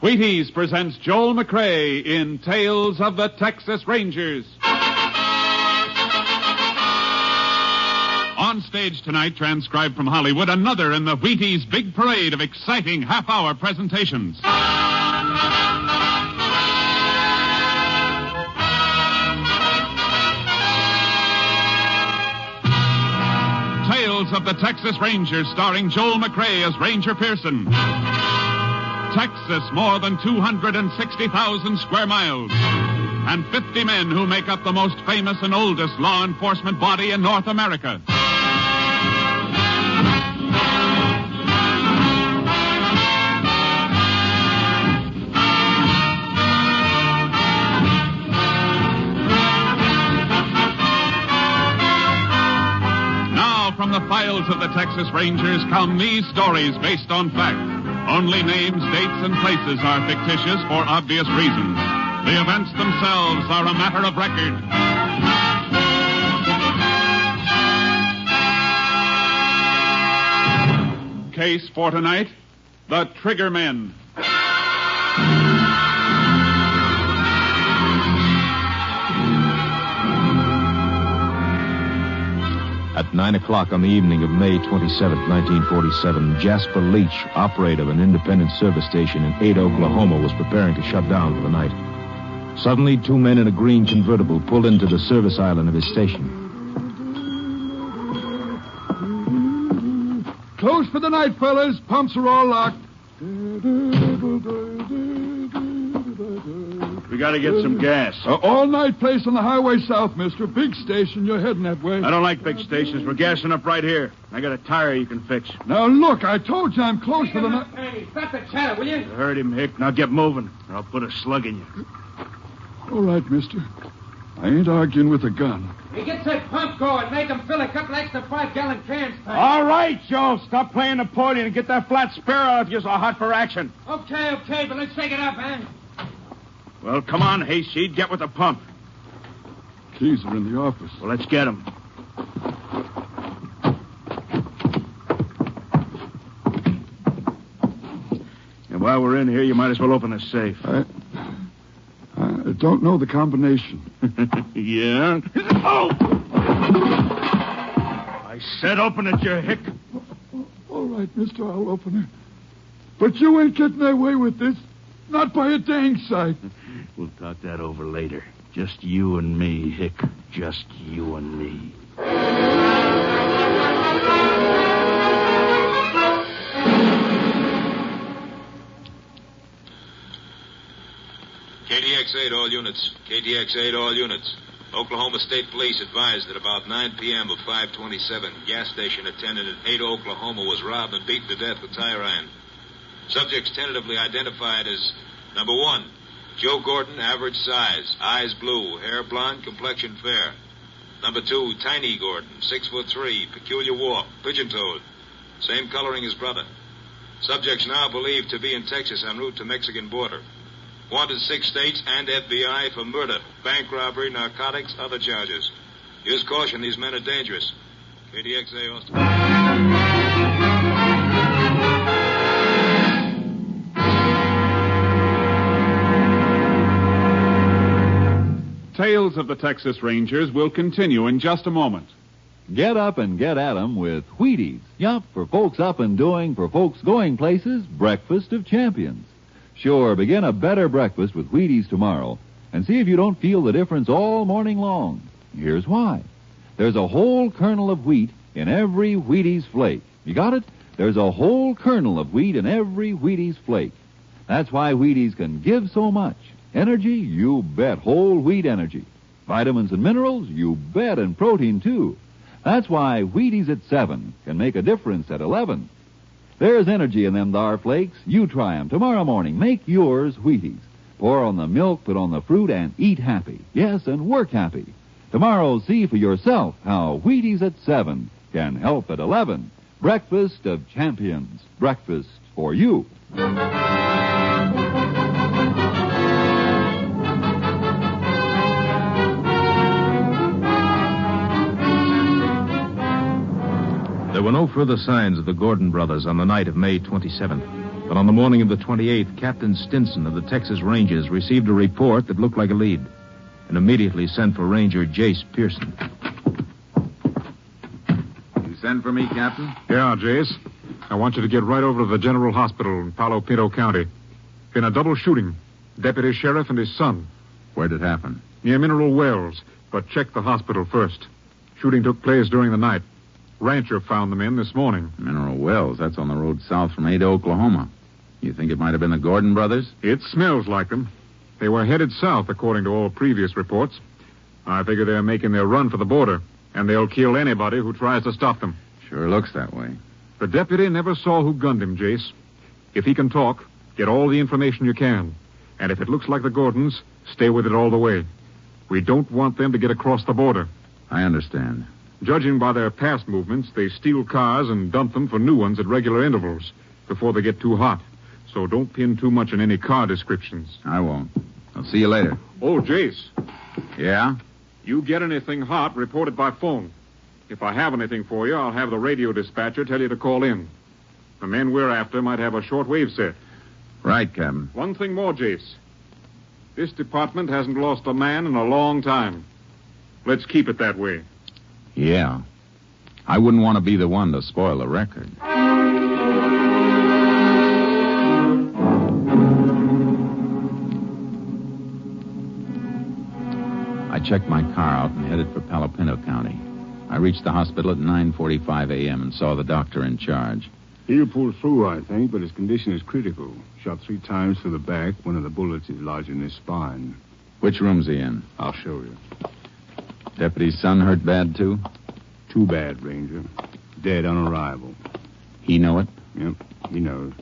Wheaties presents Joel McRae in Tales of the Texas Rangers. On stage tonight, transcribed from Hollywood, another in the Wheaties big parade of exciting half-hour presentations. Tales of the Texas Rangers, starring Joel McRae as Ranger Pearson. Texas, more than 260,000 square miles. And 50 men who make up the most famous and oldest law enforcement body in North America. Now, from the files of the Texas Rangers come these stories based on fact. Only names, dates, and places are fictitious for obvious reasons. The events themselves are a matter of record. Case for tonight, the Trigger Men. At 9 o'clock on the evening of May 27, 1947, Jasper Leach, operator of an independent service station in Ada, Oklahoma, was preparing to shut down for the night. Suddenly, two men in a green convertible pulled into the service island of his station. Close for the night, fellas. Pumps are all locked. We gotta get some gas. All-night place on the highway south, mister. Big station. You're heading that way. I don't like big stations. We're gassing up right here. I got a tire you can fix. Now, look, I told you I'm close for the night. Hey, stop the chatter, will you? You heard him, Hick. Now get moving, or I'll put a slug in you. All right, mister. I ain't arguing with a gun. Hey, get that pump going. Make them fill a couple extra 5-gallon cans. All right, Joe. Stop playing Napoleon and get that flat spare out if you're so hot for action. Okay, but let's take it up, man. Well, come on, Hayseed. Get with the pump. Keys are in the office. Well, let's get them. And while we're in here, you might as well open the safe. I don't know the combination. Yeah? Oh! I said open it, you hick. All right, mister, I'll open it. But you ain't getting away with this. Not by a dang sight. We'll talk that over later. Just you and me, Hick. Just you and me. KTX-8, all units. KTX-8, all units. Oklahoma State Police advised that about 9 p.m. of 5/27, gas station attendant at Ada, Oklahoma was robbed and beaten to death with tire iron. Subjects tentatively identified as number 1, Joe Gordon, average size, eyes blue, hair blonde, complexion fair. Number 2, Tiny Gordon, 6'3", peculiar walk, pigeon-toed, same coloring as brother. Subjects now believed to be in Texas en route to Mexican border. Wanted 6 states and FBI for murder, bank robbery, narcotics, other charges. Use caution, these men are dangerous. KDXA, Austin. Tales of the Texas Rangers will continue in just a moment. Get up and get at 'em with Wheaties. Yup, for folks up and doing, for folks going places, breakfast of champions. Sure, begin a better breakfast with Wheaties tomorrow and see if you don't feel the difference all morning long. Here's why. There's a whole kernel of wheat in every Wheaties flake. You got it? There's a whole kernel of wheat in every Wheaties flake. That's why Wheaties can give so much. Energy? You bet. Whole wheat energy. Vitamins and minerals? You bet. And protein, too. That's why Wheaties at 7 can make a difference at 11. There's energy in them thar flakes. You try 'em tomorrow morning. Make yours Wheaties. Pour on the milk, put on the fruit, and eat happy. Yes, and work happy. Tomorrow, see for yourself how Wheaties at 7 can help at 11. Breakfast of champions. Breakfast for you. There were no further signs of the Gordon brothers on the night of May 27th. But on the morning of the 28th, Captain Stinson of the Texas Rangers received a report that looked like a lead and immediately sent for Ranger Jace Pearson. You send for me, Captain? Yeah, Jace. I want you to get right over to the General Hospital in Palo Pinto County. Been a double shooting. Deputy Sheriff and his son. Where'd it happen? Near Mineral Wells, but check the hospital first. Shooting took place during the night. Rancher found the men this morning. Mineral Wells. That's on the road south from Ada, Oklahoma. You think it might have been the Gordon brothers? It smells like them. They were headed south, according to all previous reports. I figure they're making their run for the border, and they'll kill anybody who tries to stop them. Sure looks that way. The deputy never saw who gunned him, Jace. If he can talk, get all the information you can. And if it looks like the Gordons, stay with it all the way. We don't want them to get across the border. I understand. Judging by their past movements, they steal cars and dump them for new ones at regular intervals before they get too hot. So don't pin too much on any car descriptions. I won't. I'll see you later. Oh, Jace. Yeah? You get anything hot, report it by phone. If I have anything for you, I'll have the radio dispatcher tell you to call in. The men we're after might have a shortwave set. Right, Captain. One thing more, Jace. This department hasn't lost a man in a long time. Let's keep it that way. Yeah. I wouldn't want to be the one to spoil the record. I checked my car out and headed for Palo Pinto County. I reached the hospital at 9:45 a.m. and saw the doctor in charge. He'll pull through, I think, but his condition is critical. Shot 3 times through the back. One of the bullets is lodged in his spine. Which room's he in? I'll show you. Deputy's son hurt bad, too? Too bad, Ranger. Dead on arrival. He know it? Yep, he knows.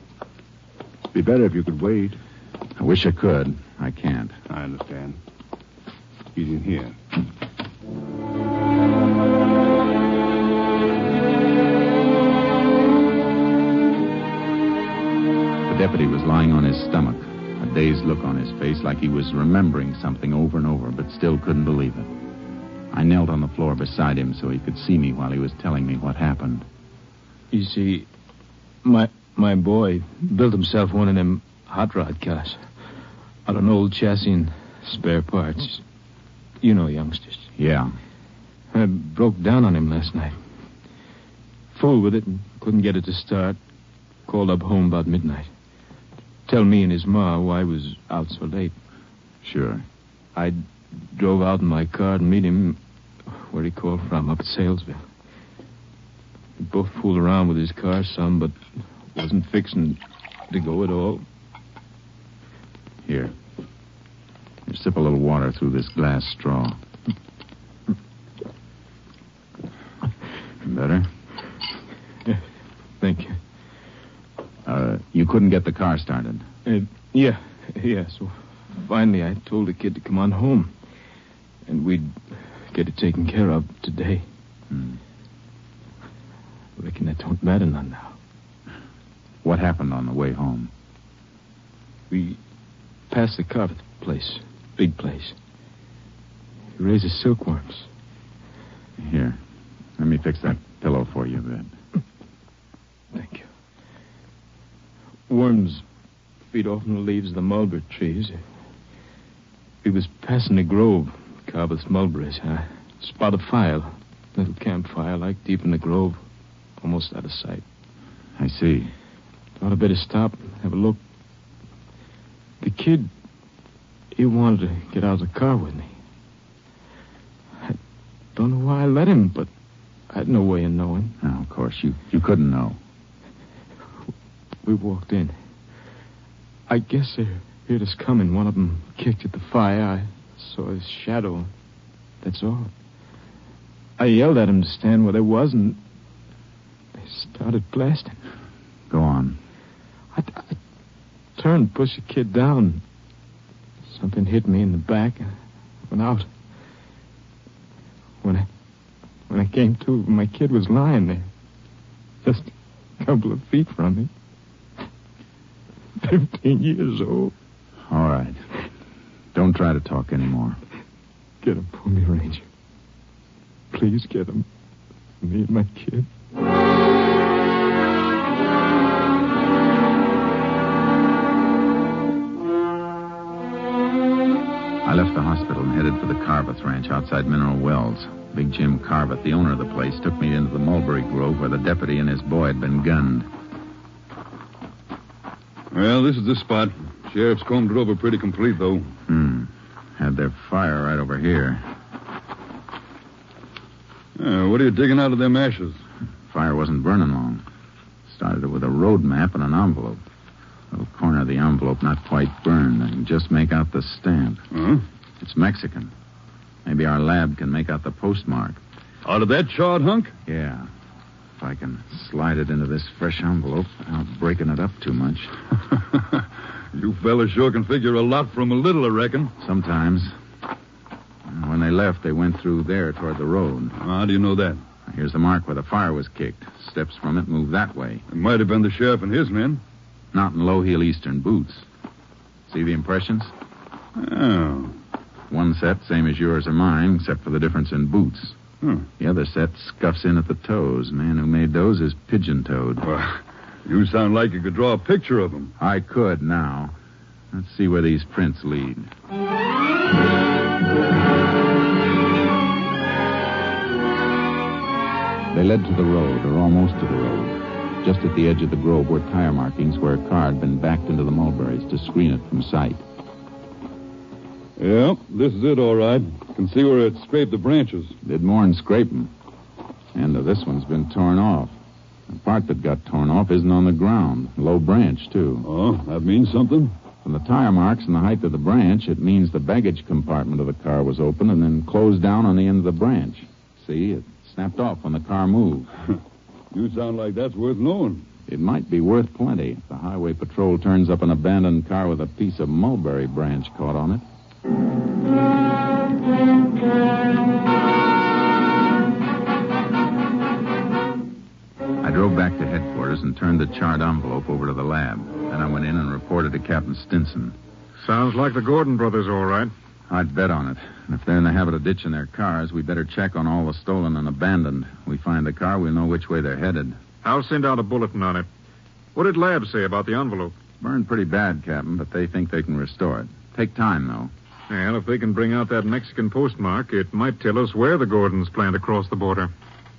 Be better if you could wait. I wish I could. I can't. I understand. He's in here. The deputy was lying on his stomach, a dazed look on his face like he was remembering something over and over, but still couldn't believe it. I knelt on the floor beside him so he could see me while he was telling me what happened. You see, my boy built himself one of them hot rod cars out of an old chassis and spare parts. You know youngsters. Yeah. I broke down on him last night. Fooled with it and couldn't get it to start. Called up home about midnight. Tell me and his ma why I was out so late. Sure. I drove out in my car to meet him where he called from, up at Salesville. We both fooled around with his car some, but wasn't fixing to go at all. Here. You sip a little water through this glass straw. Better? Yeah, thank you. You couldn't get the car started? Yeah, so finally I told the kid to come on home. And we'd get it taken care of today. I reckon that don't matter none now. What happened on the way home? We passed the carpet place. Big place. He raises silkworms. Here. Let me fix that pillow for you a bit. Thank you. Worms feed off from the leaves of the mulberry trees. We was passing a grove, carved with mulberries. I spot a fire, little campfire, like deep in the grove, almost out of sight. I see. Thought I'd better stop and have a look. The kid, he wanted to get out of the car with me. I don't know why I let him, but I had no way of knowing. No, of course, you couldn't know. We walked in. I guess they heard us coming. One of them kicked at the fire. I saw his shadow. That's all. I yelled at him to stand where they was, and they started blasting. Go on. I turned, pushed the kid down. Something hit me in the back and I went out. When I came to, my kid was lying there. Just a couple of feet from me. 15 years old. All right. Don't try to talk anymore. Get him for me, Ranger. Please get him. Me and my kid. left the hospital and headed for the Carveth Ranch outside Mineral Wells. Big Jim Carveth, the owner of the place, took me into the mulberry grove where the deputy and his boy had been gunned. Well, this is the spot. Sheriff's combed it over pretty complete, though. Had their fire right over here. What are you digging out of them ashes? Fire wasn't burning long. Started it with a road map and an envelope. A little corner of the envelope not quite burned. I can just make out the stamp. Huh? It's Mexican. Maybe our lab can make out the postmark. Out of that charred hunk? Yeah. If I can slide it into this fresh envelope without breaking it up too much. You fellas sure can figure a lot from a little, I reckon. Sometimes. When they left, they went through there toward the road. How do you know that? Here's the mark where the fire was kicked. Steps from it move that way. It might have been the sheriff and his men. Not in low-heel Eastern boots. See the impressions? Oh. One set, same as yours or mine, except for the difference in boots. The other set scuffs in at the toes. Man who made those is pigeon-toed. Well, you sound like you could draw a picture of them. I could now. Let's see where these prints lead. They led to the road, or almost to the road. Just at the edge of the grove were tire markings where a car had been backed into the mulberries to screen it from sight. Yeah, this is it, all right. Can see where it scraped the branches. Did more than scrape them. End of this one's been torn off. The part that got torn off isn't on the ground. Low branch, too. Oh, that means something? From the tire marks and the height of the branch, it means the baggage compartment of the car was open and then closed down on the end of the branch. See, it snapped off when the car moved. You sound like that's worth knowing. It might be worth plenty if the highway patrol turns up an abandoned car with a piece of mulberry branch caught on it. I drove back to headquarters and turned the charred envelope over to the lab. Then I went in and reported to Captain Stinson. Sounds like the Gordon brothers, all right. I'd bet on it. And if they're in the habit of ditching their cars, we better check on all the stolen and abandoned. We find the car, we'll know which way they're headed. I'll send out a bulletin on it. What did Lab say about the envelope? Burned pretty bad, Captain, but they think they can restore it. Take time, though. Well, if they can bring out that Mexican postmark, it might tell us where the Gordons plan to cross the border.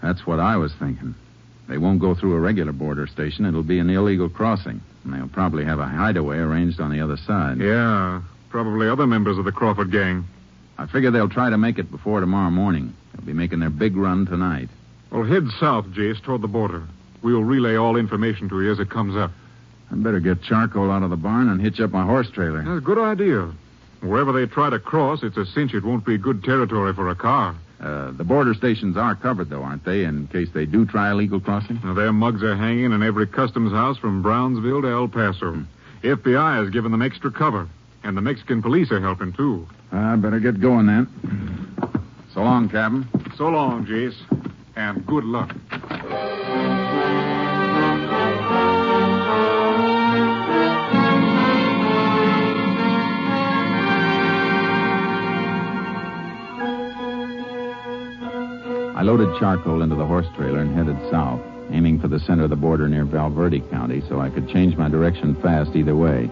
That's what I was thinking. They won't go through a regular border station. It'll be an illegal crossing. And they'll probably have a hideaway arranged on the other side. Yeah, probably other members of the Crawford gang. I figure they'll try to make it before tomorrow morning. They'll be making their big run tonight. Well, head south, Jace, toward the border. We'll relay all information to you as it comes up. I'd better get charcoal out of the barn and hitch up my horse trailer. That's a good idea. Wherever they try to cross, it's a cinch it won't be good territory for a car. The border stations are covered, though, aren't they, in case they do try illegal crossing? Now, their mugs are hanging in every customs house from Brownsville to El Paso. FBI has given them extra cover, and the Mexican police are helping, too. I better get going, then. So long, Captain. So long, Jace, and good luck. I loaded charcoal into the horse trailer and headed south, aiming for the center of the border near Valverde County so I could change my direction fast either way.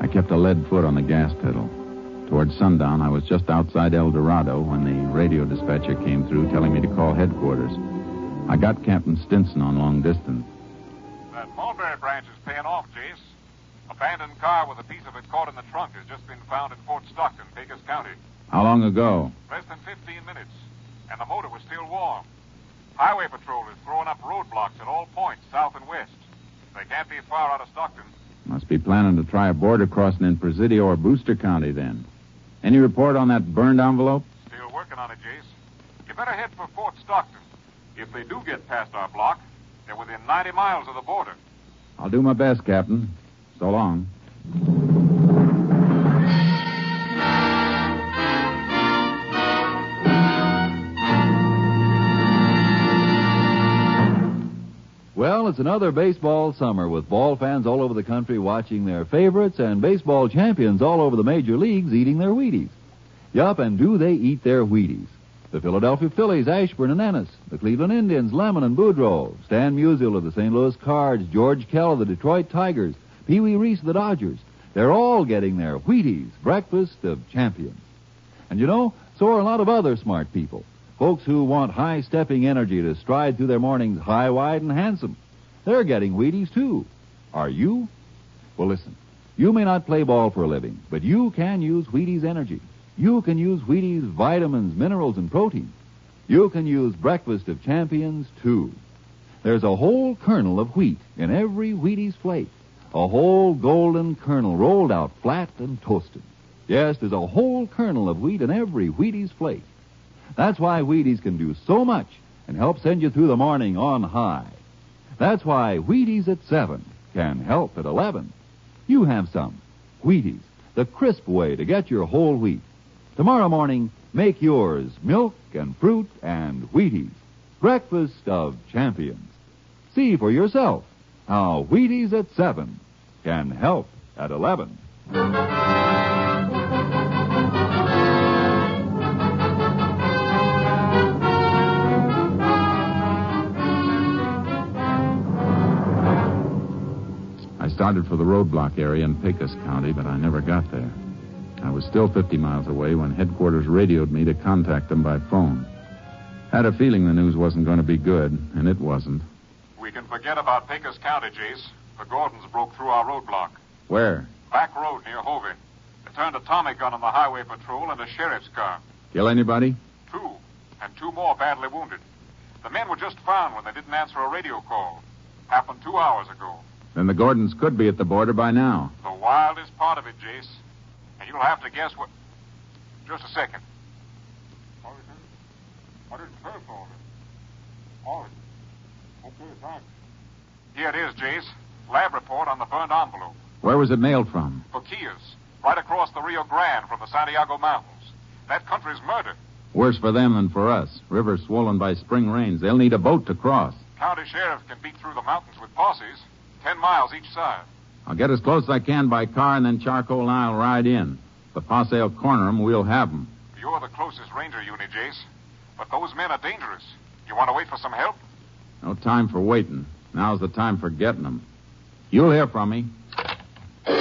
I kept a lead foot on the gas pedal. Towards sundown, I was just outside El Dorado when the radio dispatcher came through telling me to call headquarters. I got Captain Stinson on long distance. That mulberry branch is paying off, Jace. Abandoned car with a piece of it caught in the trunk has just been found in Fort Stockton, Pecos County. How long ago? Less than 15 minutes. And the motor was still warm. Highway Patrol is throwing up roadblocks at all points, south and west. They can't be far out of Stockton. Must be planning to try a border crossing in Presidio or Booster County, then. Any report on that burned envelope? Still working on it, Jace. You better head for Fort Stockton. If they do get past our block, they're within 90 miles of the border. I'll do my best, Captain. So long. Well, it's another baseball summer with ball fans all over the country watching their favorites and baseball champions all over the major leagues eating their Wheaties. Yup, and do they eat their Wheaties? The Philadelphia Phillies, Ashburn and Ennis. The Cleveland Indians, Lemon and Boudreaux. Stan Musial of the St. Louis Cards. George Kell of the Detroit Tigers. Pee Wee Reese of the Dodgers. They're all getting their Wheaties, breakfast of champions. And you know, so are a lot of other smart people. Folks who want high-stepping energy to stride through their mornings high, wide, and handsome. They're getting Wheaties, too. Are you? Well, listen. You may not play ball for a living, but you can use Wheaties energy. You can use Wheaties vitamins, minerals, and protein. You can use Breakfast of Champions, too. There's a whole kernel of wheat in every Wheaties flake. A whole golden kernel rolled out flat and toasted. Yes, there's a whole kernel of wheat in every Wheaties flake. That's why Wheaties can do so much and help send you through the morning on high. That's why Wheaties at 7 can help at 11. You have some. Wheaties, the crisp way to get your whole wheat. Tomorrow morning, make yours milk and fruit and Wheaties. Breakfast of Champions. See for yourself how Wheaties at 7 can help at 11. I started for the roadblock area in Pecos County, but I never got there. I was still 50 miles away when headquarters radioed me to contact them by phone. Had a feeling the news wasn't going to be good, and it wasn't. We can forget about Pecos County, Jace. The Gordons broke through our roadblock. Where? Back road near Hovey. They turned a Tommy gun on the highway patrol and a sheriff's car. Kill anybody? 2, and 2 more badly wounded. The men were just found when they didn't answer a radio call. Happened 2 hours ago. Then the Gordons could be at the border by now. The wildest part of it, Jace. And you'll have to guess what... Just a second. Here it is, Jace. Lab report on the burned envelope. Where was it mailed from? Boquillas, right across the Rio Grande from the Santiago Mountains. That country's murdered. Worse for them than for us. River swollen by spring rains. They'll need a boat to cross. County sheriff can beat through the mountains with posses, 10 miles each side. I'll get as close as I can by car, and then Charcoal and I'll ride in. If the posse will corner them, we'll have them. You're the closest ranger unit, Jace. But those men are dangerous. You want to wait for some help? No time for waiting. Now's the time for getting them. You'll hear from me. In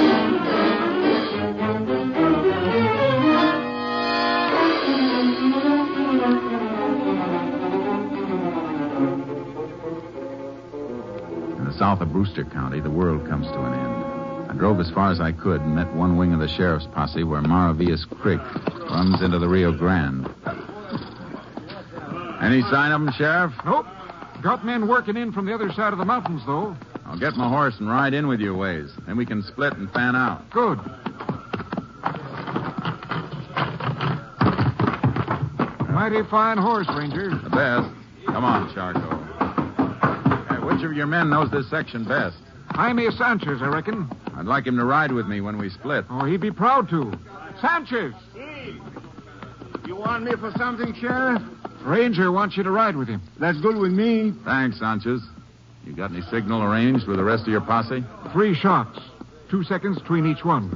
the south of Brewster County, the world comes to an end. I drove as far as I could and met one wing of the sheriff's posse where Maravillas Creek runs into the Rio Grande. Any sign of them, Sheriff? Nope. Got men working in from the other side of the mountains, though. I'll get my horse and ride in with you a ways. Then we can split and fan out. Good. Mighty fine horse, Ranger. The best. Come on, Charcoal. Hey, which of your men knows this section best? Jaime Sanchez, I reckon. I'd like him to ride with me when we split. Oh, he'd be proud to. Sanchez! Hey, you want me for something, Sheriff? Ranger wants you to ride with him. That's good with me. Thanks, Sanchez. You got any signal arranged with the rest of your posse? 3 shots. 2 seconds between each one.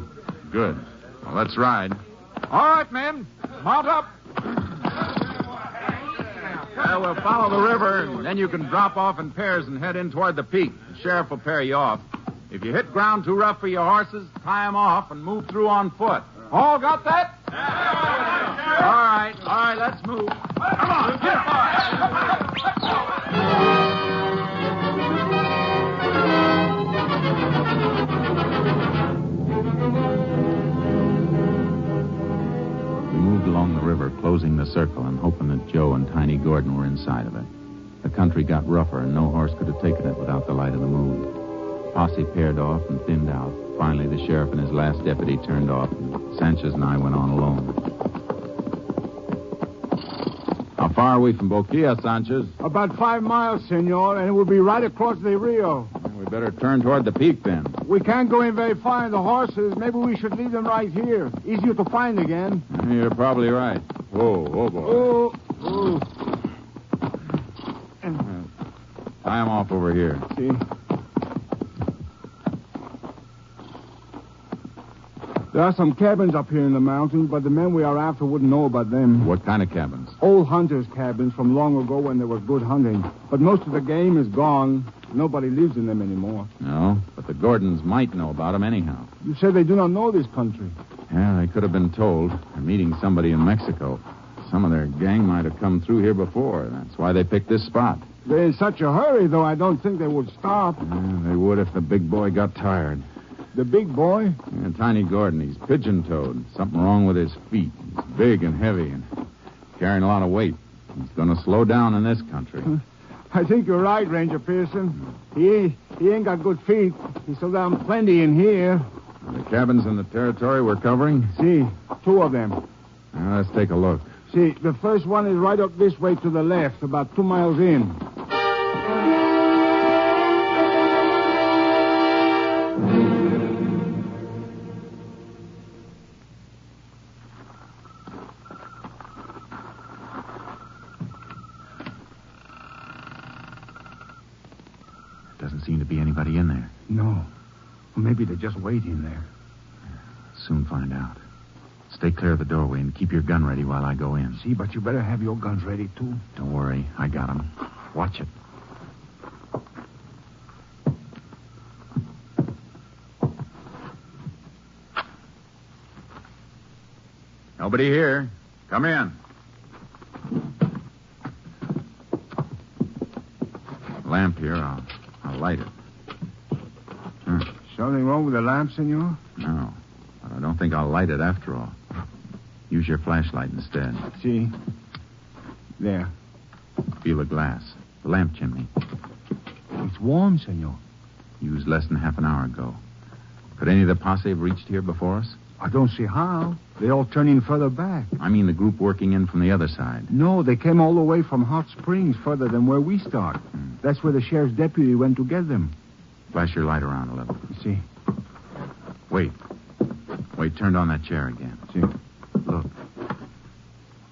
Good. Well, let's ride. All right, men. Mount up. We'll follow the river, and then you can drop off in pairs and head in toward the peak. The sheriff will pair you off. If you hit ground too rough for your horses, tie them off and move through on foot. All got that? All right, let's move. Come on, get We moved along the river, closing the circle and hoping that Joe and Tiny Gordon were inside of it. The country got rougher, and no horse could have taken it without the light of the moon. Posse paired off and thinned out. Finally, the sheriff and his last deputy turned off, and Sanchez and I went on alone. How far are we from Boquilla, Sanchez? About 5 miles, senor, and we'll be right across the Rio. We better turn toward the peak, then. We can't go in very far in the horses. Maybe we should leave them right here. Easier to find again. You're probably right. Whoa, boy. Oh. Tie him off over here. See? There are some cabins up here in the mountains, but the men we are after wouldn't know about them. What kind of cabins? Old hunters' cabins from long ago when there was good hunting. But most of the game is gone. Nobody lives in them anymore. No, but the Gordons might know about them anyhow. You said they do not know this country. Yeah, they could have been told. They're meeting somebody in Mexico. Some of their gang might have come through here before. That's why they picked this spot. They're in such a hurry, though, I don't think they would stop. Yeah, they would if the big boy got tired. The big boy? Yeah, Tiny Gordon, he's pigeon-toed. Something wrong with his feet. He's big and heavy and carrying a lot of weight. He's going to slow down in this country. I think you're right, Ranger Pearson. He ain't got good feet. He slowed down plenty in here. The cabins in the territory we're covering? See, 2 of them. Let's take a look. See, the first one is right up this way to the left, about 2 miles in. Doesn't seem to be anybody in there. No. Maybe they're just waiting there. Soon find out. Stay clear of the doorway and keep your gun ready while I go in. See, but you better have your guns ready, too. Don't worry. I got 'em. Watch it. Nobody here. Come in. Lamp here. I'll light it. Something wrong with the lamp, senor? No. But I don't think I'll light it after all. Use your flashlight instead. See? There. Feel the glass. The lamp chimney. It's warm, senor. Used less than half an hour ago. Could any of the posse have reached here before us? I don't see how. They all turn in further back. I mean the group working in from the other side. No, they came all the way from Hot Springs, further than where we start. That's where the sheriff's deputy went to get them. Flash your light around a little. See? Wait, turned on that chair again. See? Look.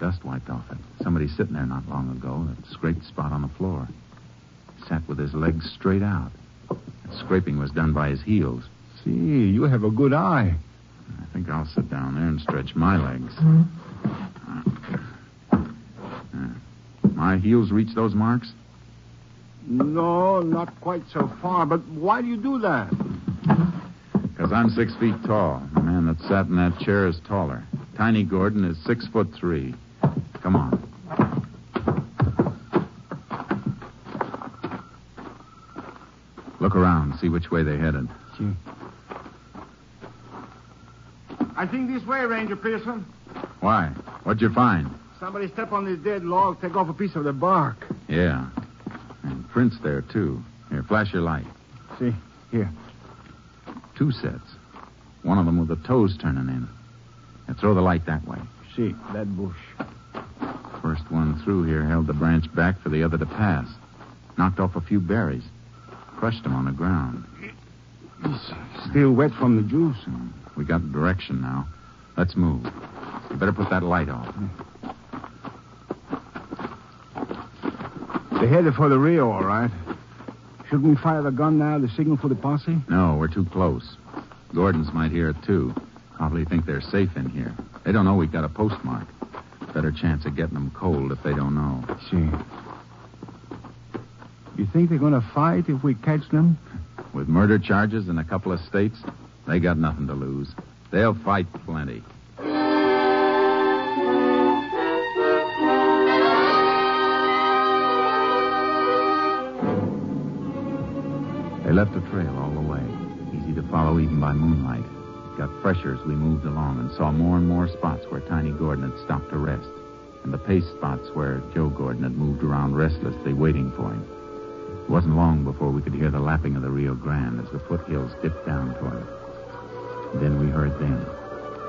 Dust wiped off it. Somebody sitting there not long ago. That scraped spot on the floor. Sat with his legs straight out. That scraping was done by his heels. See, you have a good eye. I think I'll sit down there and stretch my legs. My heels reach those marks? No, not quite so far. But why do you do that? Because I'm 6 feet tall. The man that sat in that chair is taller. Tiny Gordon is 6'3". Come on. Look around, see which way they headed. See. I think this way, Ranger Pearson. Why? What'd you find? Somebody step on this dead log, take off a piece of the bark. Yeah. And prints there, too. Here, flash your light. See, here. 2 sets. One of them with the toes turning in. Now throw the light that way. See, that bush. First one through here held the branch back for the other to pass. Knocked off a few berries. Crushed them on the ground. It's still wet from the juice. We got direction now. Let's move. You better put that light off. They're headed for the Rio, all right. Shouldn't we fire the gun now to signal for the posse? No, we're too close. Gordons might hear it, too. Probably think they're safe in here. They don't know we've got a postmark. Better chance of getting them cold if they don't know. See. You think they're going to fight if we catch them? With murder charges in a couple of states, they got nothing to lose. They'll fight plenty. They left a trail all the way, easy to follow even by moonlight. It got fresher as we moved along and saw more and more spots where Tiny Gordon had stopped to rest, and the pace spots where Joe Gordon had moved around restlessly waiting for him. It wasn't long before we could hear the lapping of the Rio Grande as the foothills dipped down toward it. And then we heard them,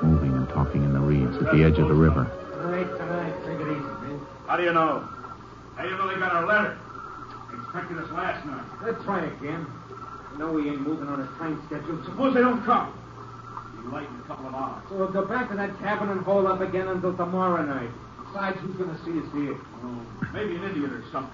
moving and talking in the reeds at the edge of the river. All right, tonight. Take it easy, man. How do you know? How do you know they got our letter? They expected us last night. Let's try again. You know we ain't moving on a time schedule. Suppose they don't come. Be light in a couple of hours. So we'll go back to that cabin and hold up again until tomorrow night. Besides, who's going to see us here? Oh, maybe an Indian or something.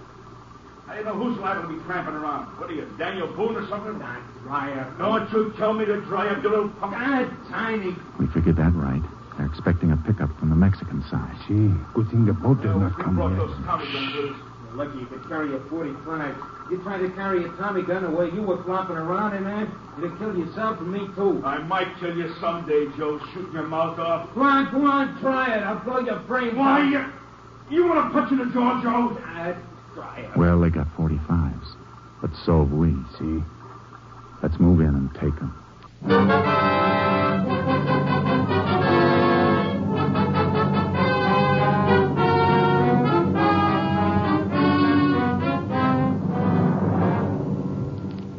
How do you know who's liable to be tramping around? What are you, Daniel Boone or something? Nah, dry up. Don't you tell me to dry up, you little punk. God, Tiny. We figured that right. They're expecting a pickup from the Mexican side. See, good thing the boat did not come brought yet. those Tommy guns with us. Lucky you could carry a .45. You tried to carry a Tommy gun the way you were flopping around in that, you'd have killed yourself and me, too. I might kill you someday, Joe, shooting your mouth off. Go on, try it. I'll blow your brains Why, out. you want to punch in the jaw, Joe? Try it. Well, they got 45s. But so have we, see? Let's move in and take them.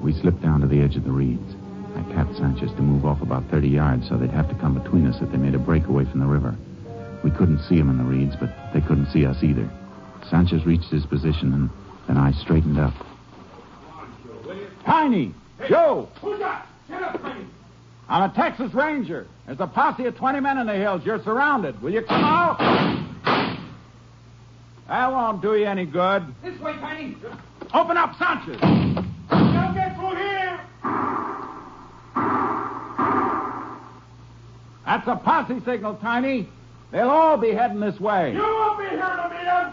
We slipped down to the edge of the reeds. I tapped Sanchez to move off about 30 yards so they'd have to come between us if they made a break away from the river. We couldn't see them in the reeds, but they couldn't see us either. Sanchez reached his position, and then I straightened up. Tiny! Hey, Joe! Who's that? Get up, Tiny. I'm a Texas Ranger. There's a posse of 20 men in the hills. You're surrounded. Will you come out? That won't do you any good. This way, Tiny. Open up, Sanchez. They'll get through here. That's a posse signal, Tiny. They'll all be heading this way. You won't be here to meet them.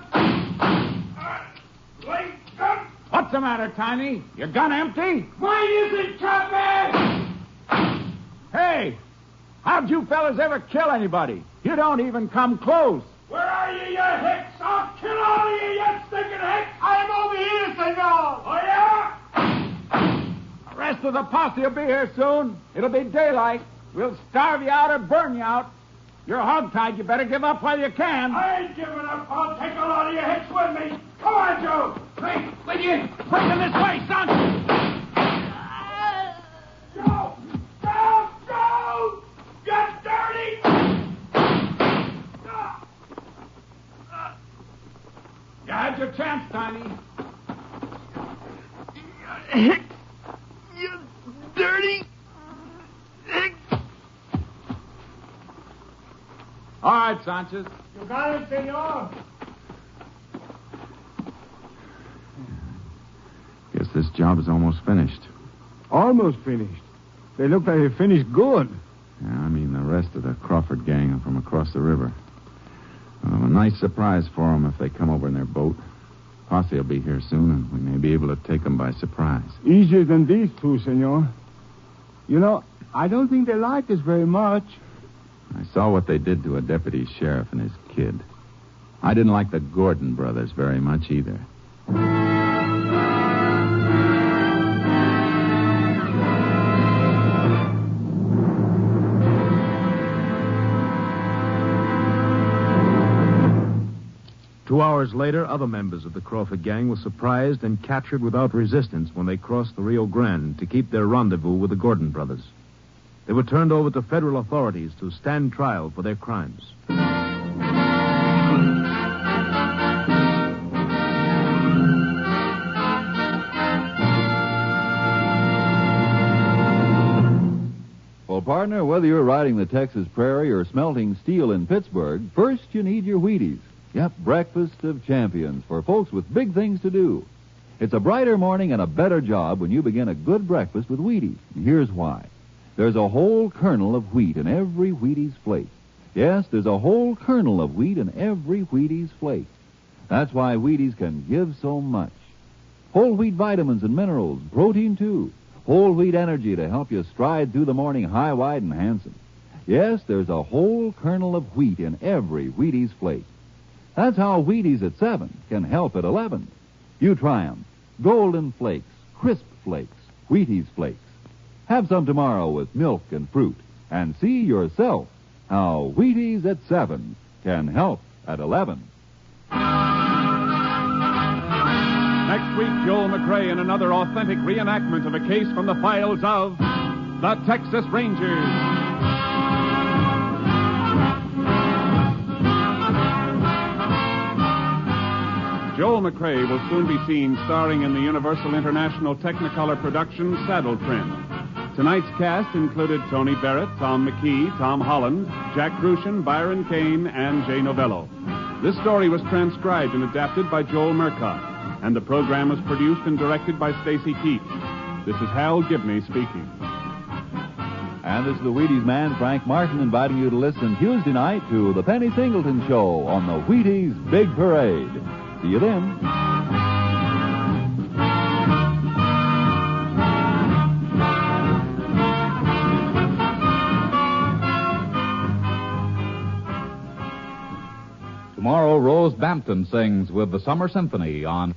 Wait, gun. What's the matter, Tiny? Your gun empty? Mine isn't, Captain. Hey, how'd you fellas ever kill anybody? You don't even come close. Where are you, you hicks? I'll kill all of you, you stinking hicks. I'm over here, senor. Oh, yeah? The rest of the posse will be here soon. It'll be daylight. We'll starve you out or burn you out. You're hogtied. You better give up while you can. I ain't giving up. I'll take a lot of you hicks with me. Come on, Joe. Hey, will you? Quick in this way, son. Joe! Joe! Get dirty! You had your chance, Tiny. Hick, you dirty hick. All right, Sanchez. You got it, senor. Guess this job is almost finished. Almost finished. They look like they finished good. Yeah, I mean the rest of the Crawford gang are from across the river. A nice surprise for them if they come over in their boat. Posse will be here soon, and we may be able to take them by surprise. Easier than these two, senor. You know, I don't think they like us very much. I saw what they did to a deputy sheriff and his kid. I didn't like the Gordon brothers very much either. 2 hours later, other members of the Crawford gang were surprised and captured without resistance when they crossed the Rio Grande to keep their rendezvous with the Gordon brothers. They were turned over to federal authorities to stand trial for their crimes. Well, partner, whether you're riding the Texas prairie or smelting steel in Pittsburgh, first you need your Wheaties. Yep, breakfast of champions for folks with big things to do. It's a brighter morning and a better job when you begin a good breakfast with Wheaties. And here's why. There's a whole kernel of wheat in every Wheaties flake. Yes, there's a whole kernel of wheat in every Wheaties flake. That's why Wheaties can give so much. Whole wheat vitamins and minerals, protein too. Whole wheat energy to help you stride through the morning high, wide, and handsome. Yes, there's a whole kernel of wheat in every Wheaties flake. That's how Wheaties at 7 can help at 11. You try 'em. Golden Flakes, Crisp Flakes, Wheaties Flakes. Have some tomorrow with milk and fruit, and see yourself how Wheaties at 7 can help at 11. Next week, Joel McRae in another authentic reenactment of a case from the files of the Texas Rangers. Joel McRae will soon be seen starring in the Universal International Technicolor production Saddle Trim. Tonight's cast included Tony Barrett, Tom McKee, Tom Holland, Jack Crucian, Byron Kane, and Jay Novello. This story was transcribed and adapted by Joel Murcott, and the program was produced and directed by Stacy Keach. This is Hal Gibney speaking. And this is the Wheaties man, Frank Martin, inviting you to listen Tuesday night to the Penny Singleton Show on the Wheaties Big Parade. See you then. Tomorrow, Rose Bampton sings with the Summer Symphony on